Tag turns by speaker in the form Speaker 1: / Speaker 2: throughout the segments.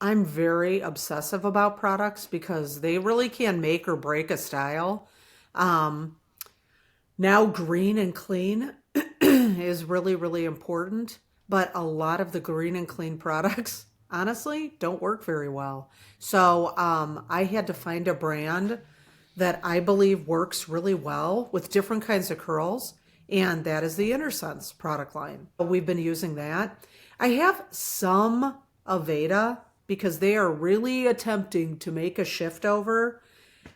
Speaker 1: I'm very obsessive about products because they really can make or break a style. Um, Now, green and clean is really, really important, but a lot of the green and clean products, honestly, don't work very well. So, I had to find a brand that I believe works really well with different kinds of curls, and that is the Intersense product line. We've been using that. I have some Aveda because they are really attempting to make a shift over,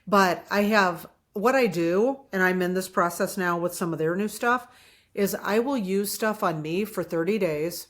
Speaker 1: but I have what I do, and I'm in this process now with some of their new stuff, is I will use stuff on me for 30 days.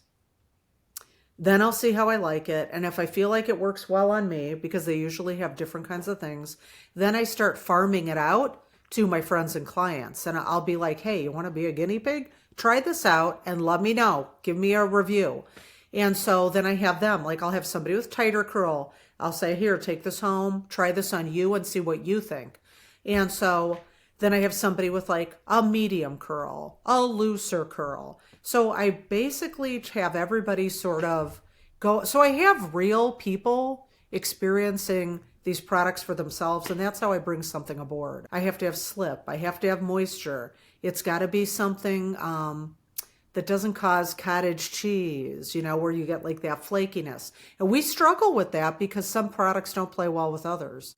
Speaker 1: Then I'll see how I like it. And if I feel like it works well on me, because they usually have different kinds of things, then I start farming it out to my friends and clients. And I'll be like, hey, you want to be a guinea pig? Try this out and let me know. Give me a review. And so then I have them, like I'll have somebody with tighter curl. I'll say, here, take this home, try this on you and see what you think. And so then I have somebody with like a medium curl, a looser curl. So I basically have everybody sort of go. So I have real people experiencing these products for themselves, and that's how I bring something aboard. I have to have slip, I have to have moisture. It's got to be something that doesn't cause cottage cheese, where you get like that flakiness. And we struggle with that because some products don't play well with others.